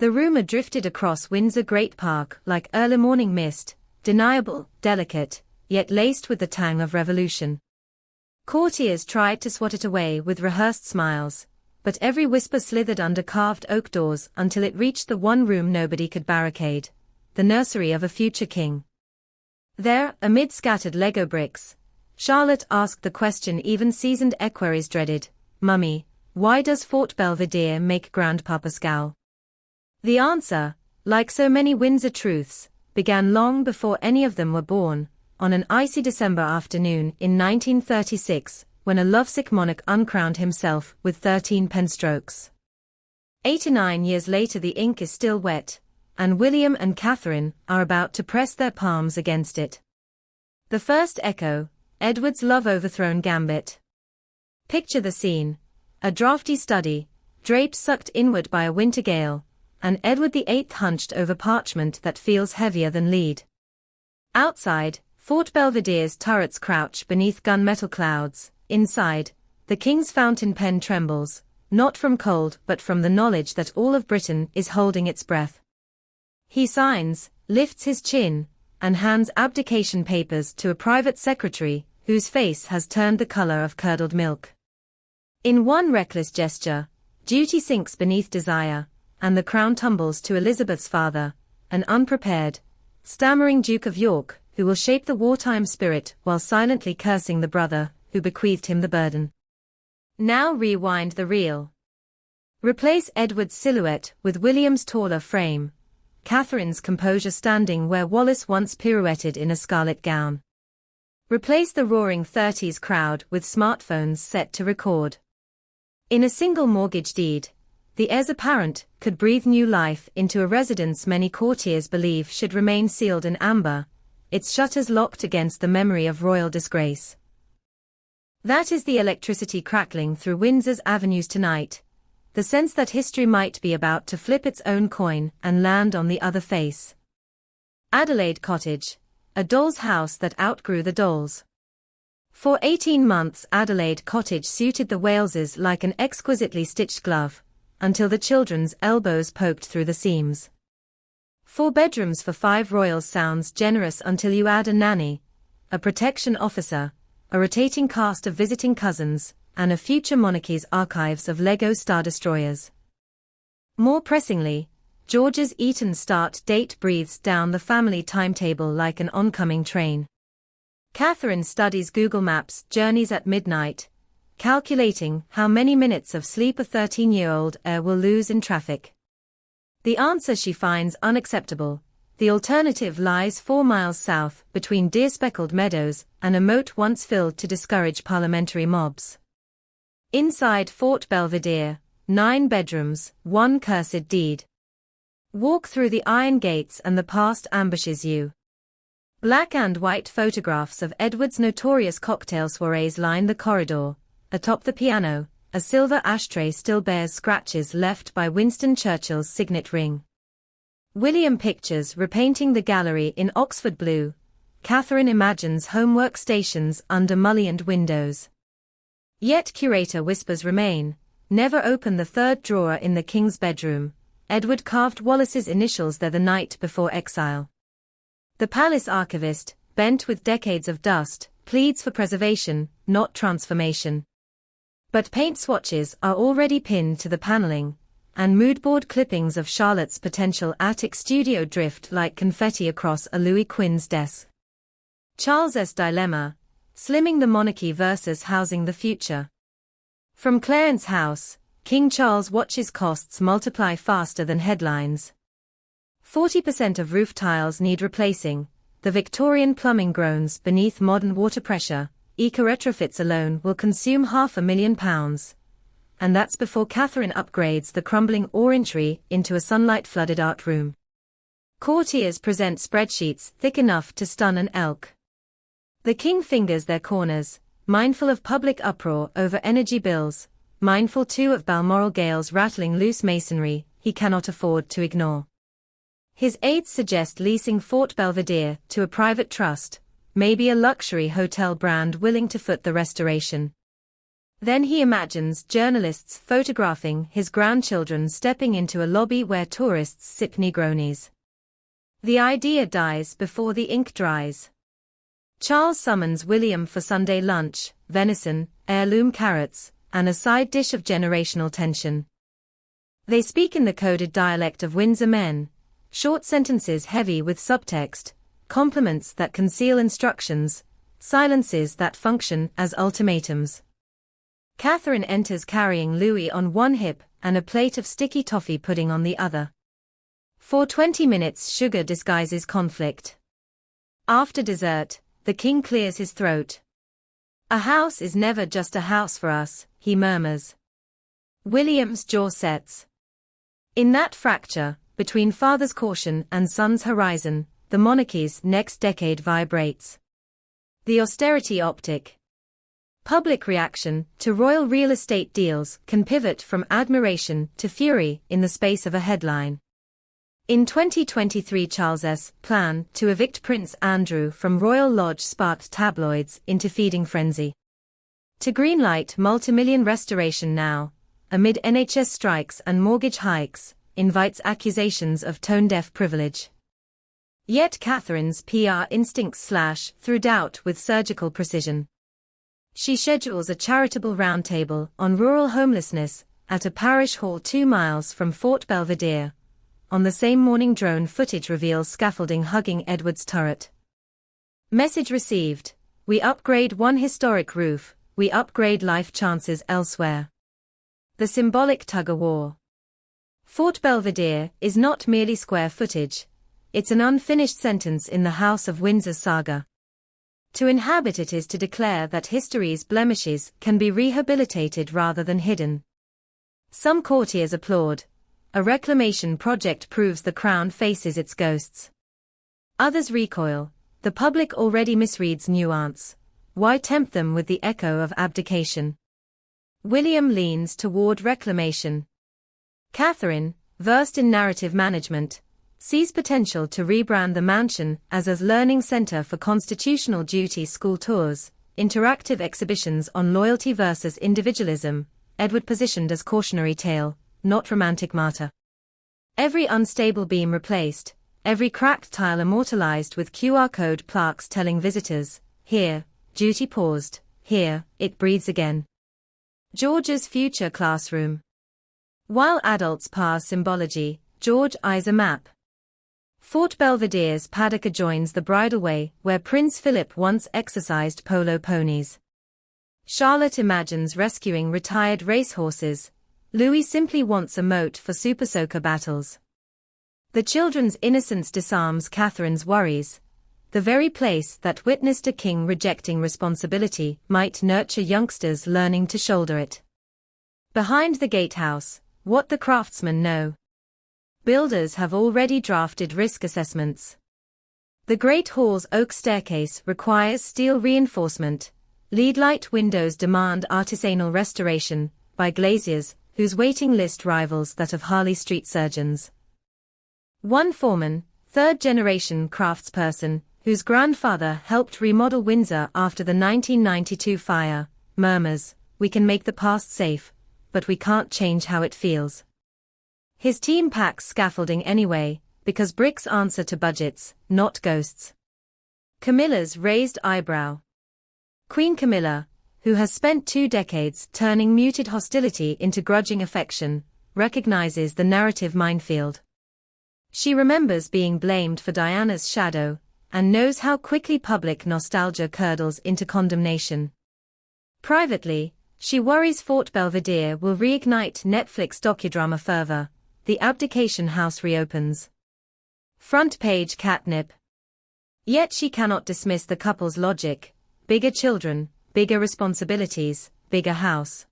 The rumor drifted across Windsor Great Park like early morning mist, deniable, delicate, yet laced with the tang of revolution. Courtiers tried to swat it away with rehearsed smiles, but every whisper slithered under carved oak doors until it reached the one room nobody could barricade, the nursery of a future king. There, amid scattered Lego bricks, Charlotte asked the question even seasoned equerries dreaded, "Mummy, why does Fort Belvedere make Grandpapa scowl?" The answer, like so many Windsor truths, began long before any of them were born, on an icy December afternoon in 1936, when a lovesick monarch uncrowned himself with 13 pen strokes. 89 years later the ink is still wet, and William and Catherine are about to press their palms against it. The first echo, Edward's love-overthrown gambit. Picture the scene: a draughty study, drapes sucked inward by a winter gale, and Edward VIII hunched over parchment that feels heavier than lead. Outside, Fort Belvedere's turrets crouch beneath gunmetal clouds. Inside, the king's fountain pen trembles, not from cold but from the knowledge that all of Britain is holding its breath. He signs, lifts his chin, and hands abdication papers to a private secretary, whose face has turned the color of curdled milk. In one reckless gesture, duty sinks beneath desire, and the crown tumbles to Elizabeth's father, an unprepared, stammering Duke of York, who will shape the wartime spirit while silently cursing the brother who bequeathed him the burden. Now rewind the reel. Replace Edward's silhouette with William's taller frame, Catherine's composure standing where Wallace once pirouetted in a scarlet gown. Replace the roaring 30s crowd with smartphones set to record. In a single mortgage deed, the heirs apparent could breathe new life into a residence many courtiers believe should remain sealed in amber, its shutters locked against the memory of royal disgrace. That is the electricity crackling through Windsor's avenues tonight, the sense that history might be about to flip its own coin and land on the other face. Adelaide Cottage, a doll's house that outgrew the dolls. For 18 months Adelaide Cottage suited the Waleses like an exquisitely stitched glove, until the children's elbows poked through the seams. 4 bedrooms for 5 royals sounds generous until you add a nanny, a protection officer, a rotating cast of visiting cousins, and a future monarchy's archives of Lego Star Destroyers. More pressingly, George's Eton start date breathes down the family timetable like an oncoming train. Catherine studies Google Maps journeys at midnight, calculating how many minutes of sleep a 13-year-old heir will lose in traffic. The answer she finds unacceptable. The alternative lies 4 miles south, between deer-speckled meadows and a moat once filled to discourage parliamentary mobs. Inside Fort Belvedere, 9 bedrooms, 1 cursed deed. Walk through the iron gates and the past ambushes you. Black and white photographs of Edward's notorious cocktail soirees line the corridor. Atop the piano, a silver ashtray still bears scratches left by Winston Churchill's signet ring. William pictures repainting the gallery in Oxford blue. Catherine imagines homework stations under mullioned windows. Yet curator whispers remain. Never open the 3rd drawer in the king's bedroom. Edward carved Wallace's initials there the night before exile. The palace archivist, bent with decades of dust, pleads for preservation, not transformation. But paint swatches are already pinned to the paneling, and moodboard clippings of Charlotte's potential attic studio drift like confetti across a Louis Quinn's desk. Charles's dilemma: slimming the monarchy versus housing the future. From Clarence House, King Charles watches costs multiply faster than headlines. 40% of roof tiles need replacing. The Victorian plumbing groans beneath modern water pressure. Eco-retrofits alone will consume £500,000. And that's before Catherine upgrades the crumbling orangery into a sunlight-flooded art room. Courtiers present spreadsheets thick enough to stun an elk. The king fingers their corners, mindful of public uproar over energy bills, mindful too of Balmoral gales rattling loose masonry he cannot afford to ignore. His aides suggest leasing Fort Belvedere to a private trust, maybe a luxury hotel brand willing to foot the restoration. Then he imagines journalists photographing his grandchildren stepping into a lobby where tourists sip Negronis. The idea dies before the ink dries. Charles summons William for Sunday lunch, venison, heirloom carrots, and a side dish of generational tension. They speak in the coded dialect of Windsor men, short sentences heavy with subtext, compliments that conceal instructions, silences that function as ultimatums. Catherine enters carrying Louis on one hip and a plate of sticky toffee pudding on the other. For 20 minutes sugar disguises conflict. After dessert, the king clears his throat. "A house is never just a house for us," he murmurs. William's jaw sets. In that fracture, between father's caution and son's horizon, the monarchy's next decade vibrates. The austerity optic. Public reaction to royal real estate deals can pivot from admiration to fury in the space of a headline. In 2023, Charles's plan to evict Prince Andrew from Royal Lodge sparked tabloids into feeding frenzy. To greenlight multimillion restoration now, amid NHS strikes and mortgage hikes, invites accusations of tone-deaf privilege. Yet Catherine's PR instincts slash through doubt with surgical precision. She schedules a charitable roundtable on rural homelessness at a parish hall 2 miles from Fort Belvedere. On the same morning, drone footage reveals scaffolding hugging Edward's turret. Message received: "We upgrade one historic roof, we upgrade life chances elsewhere." The symbolic tug-of-war. Fort Belvedere is not merely square footage, it's an unfinished sentence in the House of Windsor saga. To inhabit it is to declare that history's blemishes can be rehabilitated rather than hidden. Some courtiers applaud. A reclamation project proves the crown faces its ghosts. Others recoil. The public already misreads nuance. Why tempt them with the echo of abdication? William leans toward reclamation. Catherine, versed in narrative management, sees potential to rebrand the mansion as a learning center for constitutional duty school tours, interactive exhibitions on loyalty versus individualism, Edward positioned as cautionary tale, not romantic martyr. Every unstable beam replaced, every cracked tile immortalized with QR code plaques telling visitors, "Here, duty paused, here, it breathes again." George's future classroom. While adults parse symbology, George eyes a map. Fort Belvedere's paddock adjoins the bridleway where Prince Philip once exercised polo ponies. Charlotte imagines rescuing retired racehorses. Louis simply wants a moat for super soaker battles. The children's innocence disarms Catherine's worries. The very place that witnessed a king rejecting responsibility might nurture youngsters learning to shoulder it. Behind the gatehouse, what the craftsmen know. Builders have already drafted risk assessments. The Great Hall's oak staircase requires steel reinforcement. Lead light windows demand artisanal restoration by glaziers whose waiting list rivals that of Harley Street surgeons. One foreman, third-generation craftsperson, whose grandfather helped remodel Windsor after the 1992 fire, murmurs, "We can make the past safe, but we can't change how it feels." His team packs scaffolding anyway, because bricks answer to budgets, not ghosts. Camilla's raised eyebrow. Queen Camilla, who has spent 2 decades turning muted hostility into grudging affection, recognizes the narrative minefield. She remembers being blamed for Diana's shadow, and knows how quickly public nostalgia curdles into condemnation. Privately, she worries Fort Belvedere will reignite Netflix docudrama fervor. The abdication house reopens. Front page catnip. Yet she cannot dismiss the couple's logic: bigger children, bigger responsibilities, bigger house.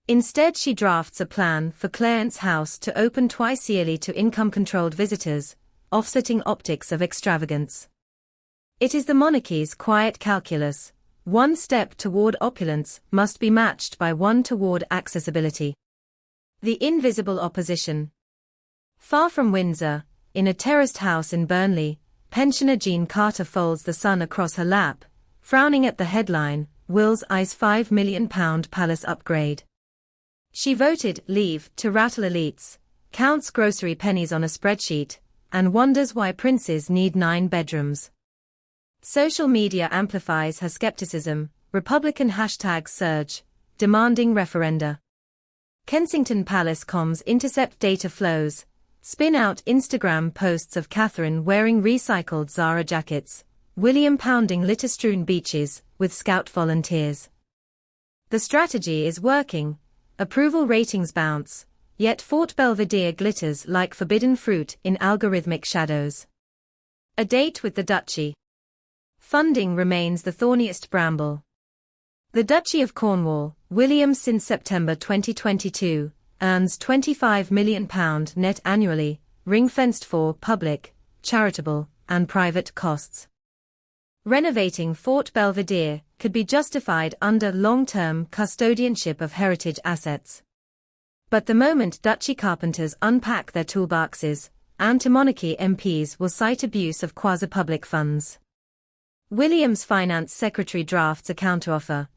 Instead, she drafts a plan for Clarence's house to open twice yearly to income-controlled visitors, offsetting optics of extravagance. It is the monarchy's quiet calculus: one step toward opulence must be matched by one toward accessibility. The invisible opposition. Far from Windsor, in a terraced house in Burnley, pensioner Jean Carter folds the sun across her lap, frowning at the headline, Will's eyes £5 million palace upgrade. She voted leave to rattle elites, counts grocery pennies on a spreadsheet, and wonders why princes need 9 bedrooms. Social media amplifies her skepticism, Republican hashtags surge, demanding referenda. Kensington Palace comms intercept data flows, spin out Instagram posts of Catherine wearing recycled Zara jackets, William pounding litter-strewn beaches with scout volunteers. The strategy is working. Approval ratings bounce, yet Fort Belvedere glitters like forbidden fruit in algorithmic shadows. A date with the Duchy. Funding remains the thorniest bramble. The Duchy of Cornwall, William since September 2022, earns £25 million net annually, ring-fenced for public, charitable, and private costs. Renovating Fort Belvedere could be justified under long-term custodianship of heritage assets. But the moment Duchy carpenters unpack their toolboxes, anti-monarchy MPs will cite abuse of quasi-public funds. William's finance secretary drafts a counteroffer.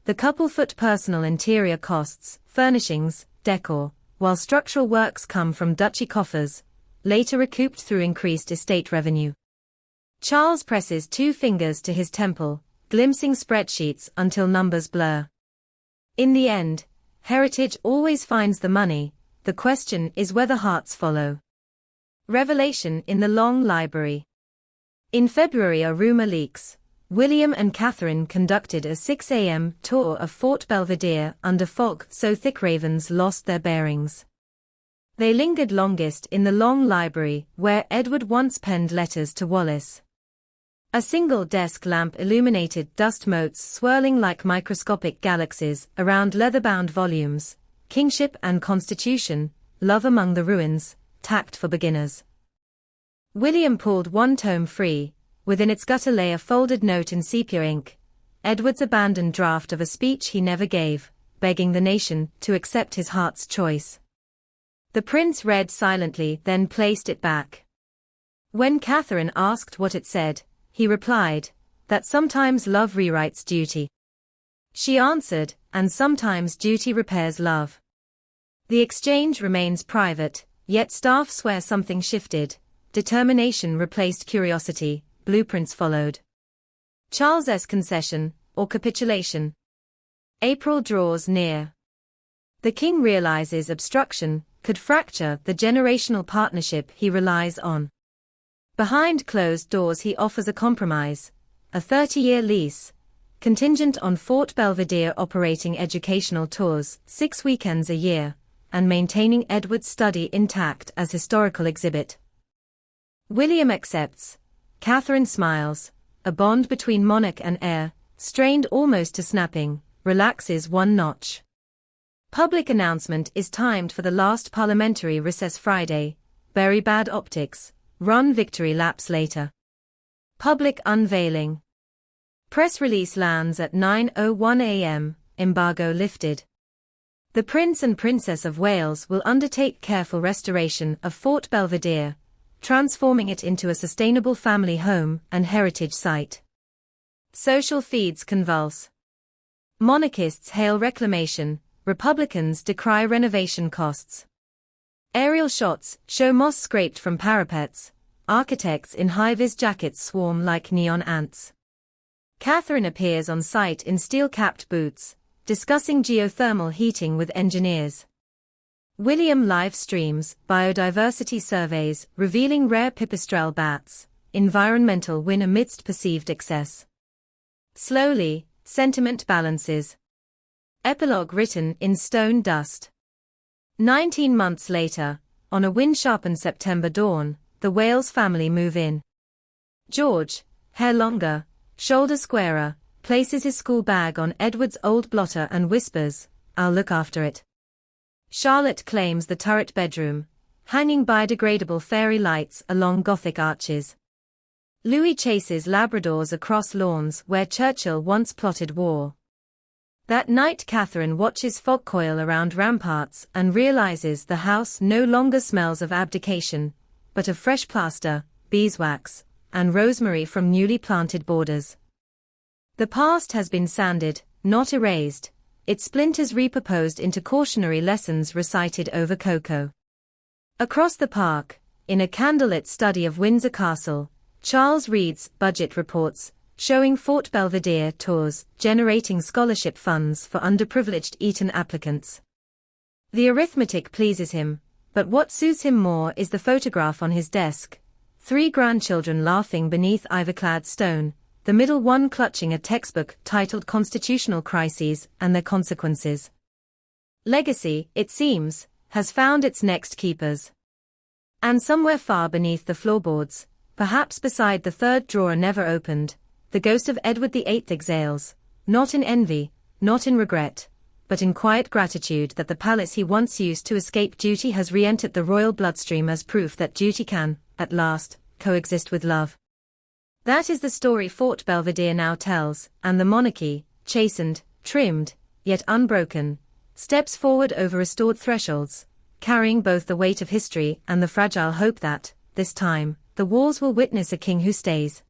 The couple foot personal interior costs, furnishings, decor, while structural works come from Duchy coffers, later recouped through increased estate revenue. Charles presses 2 fingers to his temple, glimpsing spreadsheets until numbers blur. In the end, heritage always finds the money, the question is whether hearts follow. Revelation in the Long Library. In February a rumor leaks. William and Catherine conducted a 6 a.m. tour of Fort Belvedere under fog so thick ravens lost their bearings. They lingered longest in the Long Library where Edward once penned letters to Wallace. A single desk lamp illuminated dust motes swirling like microscopic galaxies around leather-bound volumes, Kingship and Constitution, Love Among the Ruins, Tact for Beginners. William pulled one tome free. Within its gutter lay a folded note in sepia ink, Edward's abandoned draft of a speech he never gave, begging the nation to accept his heart's choice. The prince read silently, then placed it back. When Catherine asked what it said, he replied, that sometimes love rewrites duty. She answered, and sometimes duty repairs love. The exchange remains private, yet staff swear something shifted, determination replaced curiosity. Blueprints followed. Charles's concession, or capitulation. April draws near. The king realizes obstruction could fracture the generational partnership he relies on. Behind closed doors he offers a compromise, a 30-year lease, contingent on Fort Belvedere operating educational tours 6 weekends a year, and maintaining Edward's study intact as historical exhibit. William accepts. Catherine smiles, a bond between monarch and heir, strained almost to snapping, relaxes one notch. Public announcement is timed for the last parliamentary recess Friday, very bad optics, run victory laps later. Public unveiling. Press release lands at 9:01 a.m., embargo lifted. The Prince and Princess of Wales will undertake careful restoration of Fort Belvedere, transforming it into a sustainable family home and heritage site. Social feeds convulse. Monarchists hail reclamation, Republicans decry renovation costs. Aerial shots show moss scraped from parapets, architects in high-vis jackets swarm like neon ants. Catherine appears on site in steel-capped boots, discussing geothermal heating with engineers. William live streams biodiversity surveys revealing rare pipistrelle bats, environmental win amidst perceived excess. Slowly, sentiment balances. Epilogue written in stone dust. 19 months later, on a wind-sharpened September dawn, the Wales family move in. George, hair longer, shoulder squarer, places his school bag on Edward's old blotter and whispers, "I'll look after it." Charlotte claims the turret bedroom, hanging biodegradable fairy lights along Gothic arches. Louis chases Labradors across lawns where Churchill once plotted war. That night Catherine watches fog coil around ramparts and realizes the house no longer smells of abdication, but of fresh plaster, beeswax, and rosemary from newly planted borders. The past has been sanded, not erased, its splinters repurposed into cautionary lessons recited over cocoa. Across the park, in a candlelit study of Windsor Castle, Charles reads budget reports, showing Fort Belvedere tours, generating scholarship funds for underprivileged Eton applicants. The arithmetic pleases him, but what suits him more is the photograph on his desk. 3 grandchildren laughing beneath ivy-clad stone, the middle one clutching a textbook titled Constitutional Crises and Their Consequences. Legacy, it seems, has found its next keepers. And somewhere far beneath the floorboards, perhaps beside the third drawer never opened, the ghost of Edward VIII exhales, not in envy, not in regret, but in quiet gratitude that the palace he once used to escape duty has re-entered the royal bloodstream as proof that duty can, at last, coexist with love. That is the story Fort Belvedere now tells, and the monarchy, chastened, trimmed, yet unbroken, steps forward over restored thresholds, carrying both the weight of history and the fragile hope that, this time, the walls will witness a king who stays.